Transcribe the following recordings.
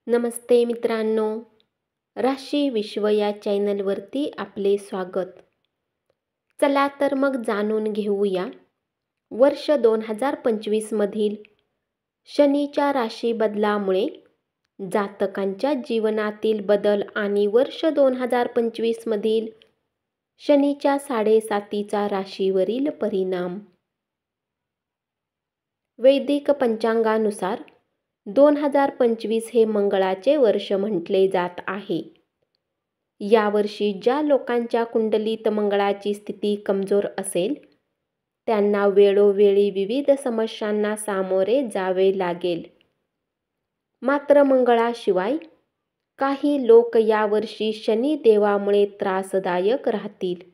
नमस्ते मित्रांनो, राशी विश्व या चॅनलवरती आपले स्वागत. चला तर मग जाणून घेऊया वर्ष 2025 मधील शनीच्या राशी बदलामुळे जातकांच्या जीवनातील बदल आणि वर्ष 2025 मधील शनीच्या 7.5चा राशीवरील परिणाम. वैदिक पंचांगानुसार 2025 हे मंगळाचे वर्ष म्हटले जात आहे. यावर्षी ज्या लोकांच्या कुंडलीत मंगळाची स्थिती कमजोर असेल त्यांना वेळोवेळी विविध समस्यांना सामोरे जावे लागेल. मात्र मंगळाशिवाय काही लोक यावर्षी शनिदेवामुळे त्रासदायक राहतील.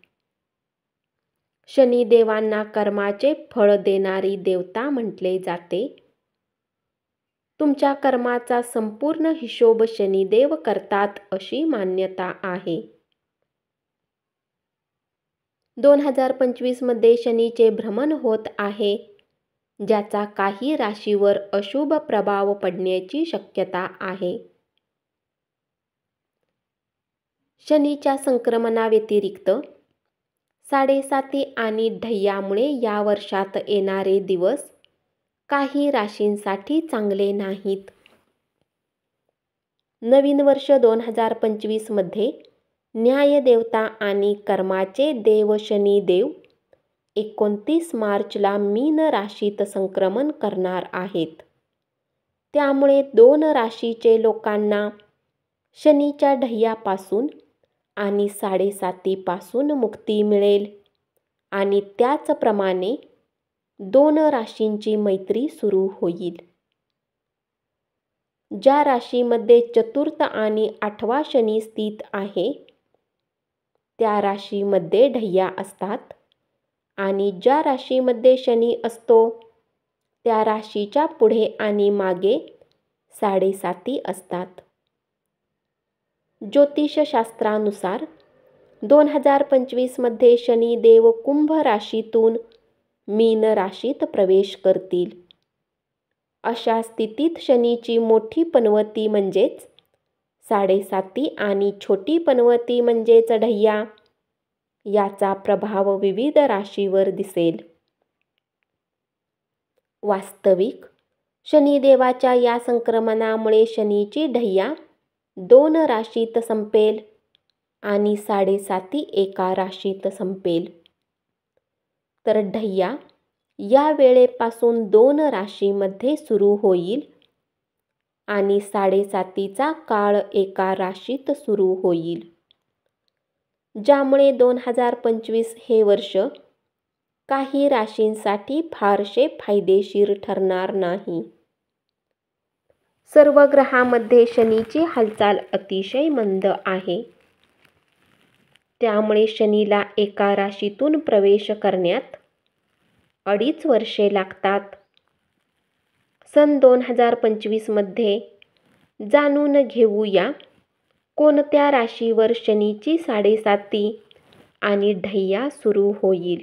शनिदेवांना कर्माचे फळ देणारी देवता म्हटले जाते. तुमच्या कर्माचा संपूर्ण हिशोब शनिदेव करतात अशी मान्यता आहे. 2025 मध्ये शनीचे भ्रमण होत आहे, ज्याचा काही राशीवर अशुभ प्रभाव पडण्याची शक्यता आहे. शनीच्या संक्रमणाव्यतिरिक्त 7.5 आणि ढय्यामुळे या वर्षात येणारे दिवस काही राशींसाठी चांगले नाहीत. नवीन वर्ष 2025 मध्ये न्यायदेवता आणि कर्माचे देव शनिदेव 29 मार्चला मीन राशीत संक्रमण करणार आहेत. त्यामुळे 2 राशीचे लोकांना शनीच्या ढय्यापासून आणि 7.5 पासून मुक्ती मिळेल आणि त्याचप्रमाणे 2 राशींची मैत्री सुरू होईल. ज्या राशीमध्ये चतुर्थ आणि 8वा शनी स्थित आहे त्या राशीमध्ये ढय्या असतात आणि ज्या राशीमध्ये शनी असतो त्या राशीच्या पुढे आणि मागे 7.5 असतात. ज्योतिषशास्त्रानुसार 2025 मध्ये शनिदेव कुंभ राशीतून मीन राशीत प्रवेश करतील. अशा स्थितीत शनीची मोठी पनवती म्हणजेच 7.5 आणि छोटी पनवती म्हणजेच ढय्या याचा प्रभाव विविध राशीवर दिसेल. वास्तविक शनिदेवाच्या या संक्रमणामुळे शनीची ढय्या 2 राशीत संपेल आणि 7.5 एका राशीत संपेल. तर ढय्या या वेळेपासून 2 राशीमध्ये सुरू होईल आणि 7.5चा काळ एका राशीत सुरू होईल, ज्यामुळे 2025 हे वर्ष काही राशींसाठी फारसे फायदेशीर ठरणार नाही. सर्व ग्रहांमध्ये शनीची हालचाल अतिशय मंद आहे. त्यामुळे शनीला एका राशीतून प्रवेश करण्यात 2.5 वर्षे लागतात. सन 2025 मध्ये जाणून घेऊया कोणत्या राशीवर शनीची 7.5 आणि ढय्या सुरू होईल.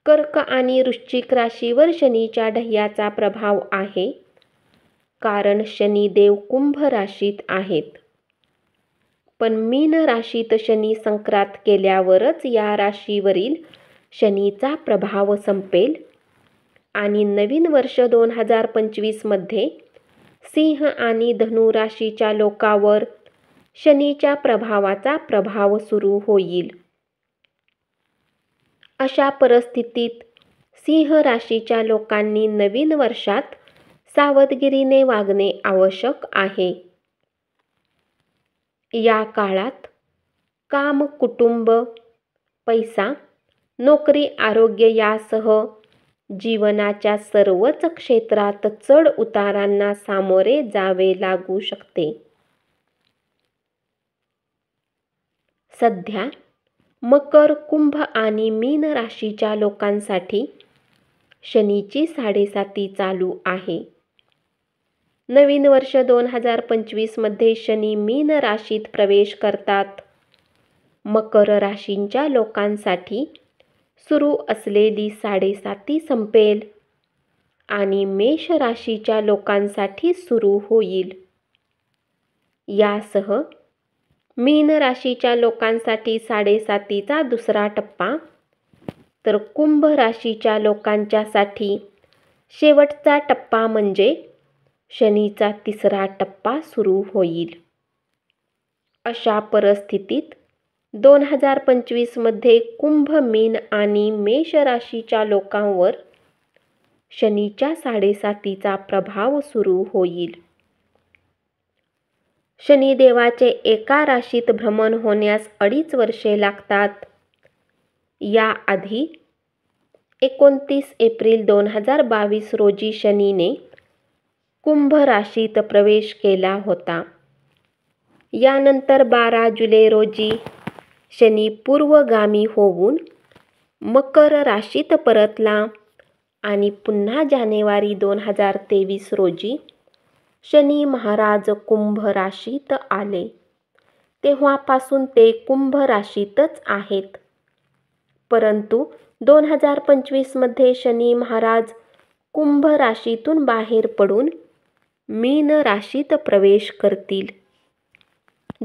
कर्क आणि वृश्चिक राशीवर शनीच्या ढय्याचा प्रभाव आहे, कारण शनिदेव कुंभ राशीत आहेत. पण मीन राशीत शनी संक्रांत केल्यावरच या राशीवरील शनीचा प्रभाव संपेल आणि नवीन वर्ष 2025 मध्ये सिंह आणि धनु राशीच्या लोकांवर शनीच्या प्रभावाचा प्रभाव सुरू होईल. अशा परिस्थितीत सिंह राशीच्या लोकांनी नवीन वर्षात सावधगिरीने वागणे आवश्यक आहे. या काळात काम, कुटुंब, पैसा, नोकरी, आरोग्य यासह जीवनाच्या सर्वच क्षेत्रात चढ उतारांना सामोरे जावे लागू शकते. सध्या मकर, कुंभ आणि मीन राशीच्या लोकांसाठी शनीची 7.5 चालू आहे. नवीन वर्ष 2025 मध्ये शनी मीन राशीत प्रवेश करतात. मकर राशींच्या लोकांसाठी सुरू असलेली 7.5 संपेल आणि मेष राशीच्या लोकांसाठी सुरू होईल. यासह मीन राशीच्या लोकांसाठी 7.5चा दुसरा टप्पा, तर कुंभ राशीच्या लोकांच्यासाठी शेवटचा टप्पा म्हणजे शनीचा 3रा टप्पा सुरू होईल. अशा परिस्थितीत 2025 मध्ये कुंभ, मीन आणि मेष राशीच्या लोकांवर शनीच्या 7.5चा प्रभाव सुरू होईल. शनिदेवाचे एका राशीत भ्रमण होण्यास 2.5 वर्षे लागतात. याआधी 29 एप्रिल 2022 रोजी शनीने कुंभ राशीत प्रवेश केला होता. यानंतर 12 जुलै रोजी शनी पूर्वगामी होऊन मकर राशीत परतला आणि पुन्हा जानेवारी 2023 रोजी शनी महाराज कुंभ राशीत आले. तेव्हापासून ते कुंभ राशीतच आहेत. परंतु 2025 मध्ये शनी महाराज कुंभ राशीतून बाहेर पडून मीन राशीत प्रवेश करतील.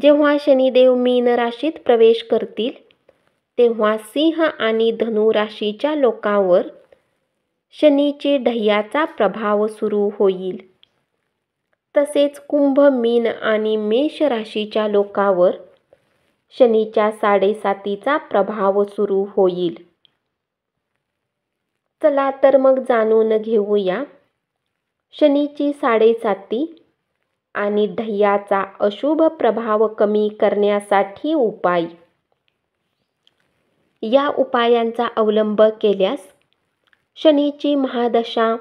जेव्हा शनिदेव मीन राशीत प्रवेश करतील तेव्हा सिंह आणि धनु राशीच्या लोकांवर शनीची ढय्याचा प्रभाव सुरू होईल. तसेच कुंभ, मीन आणि मेष राशीच्या लोकांवर शनीच्या 7.5चा प्रभाव सुरू होईल. चला तर मग जाणून घेऊया शनीची 7.5 आणि ढय्याचा अशुभ प्रभाव कमी करण्यासाठी उपाय. या उपायांचा अवलंब केल्यास शनीची महादशा,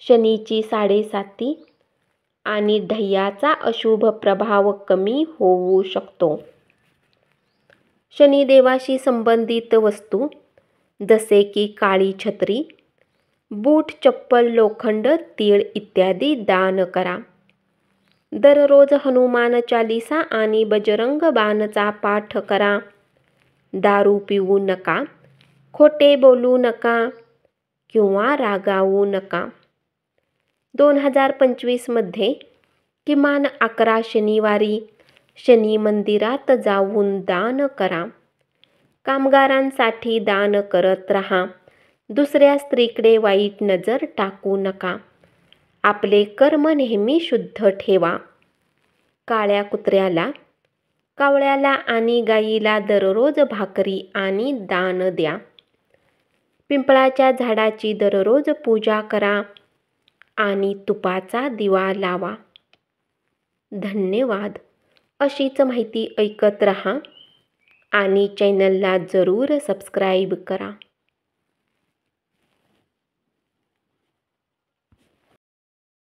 शनीची 7.5 आणि ढय्याचा अशुभ प्रभाव कमी होऊ शकतो. शनिदेवाशी संबंधित वस्तू जसे की काळी छत्री, बूट, चप्पल, लोखंड, तीळ इत्यादी दान करा. दररोज हनुमान चालीसा आणि बजरंग बाणचा पाठ करा. दारू पिऊ नका, खोटे बोलू नका किंवा रागावू नका. 2025 मध्ये किमान 11 शनिवारी शनी मंदिरात जाऊन दान करा. कामगारांसाठी दान करत राहा. दुसऱ्या स्त्रीकडे वाईट नजर टाकू नका. आपले कर्म नेहमी शुद्ध ठेवा. काळ्या कुत्र्याला, कावळ्याला आणि गायीला दररोज भाकरी आणि दान द्या. पिंपळाच्या झाडाची दररोज पूजा करा आणि तुपाचा दिवा लावा. धन्यवाद. अशीच माहिती ऐकत रहा आणि चॅनलला जरूर सबस्क्राईब करा.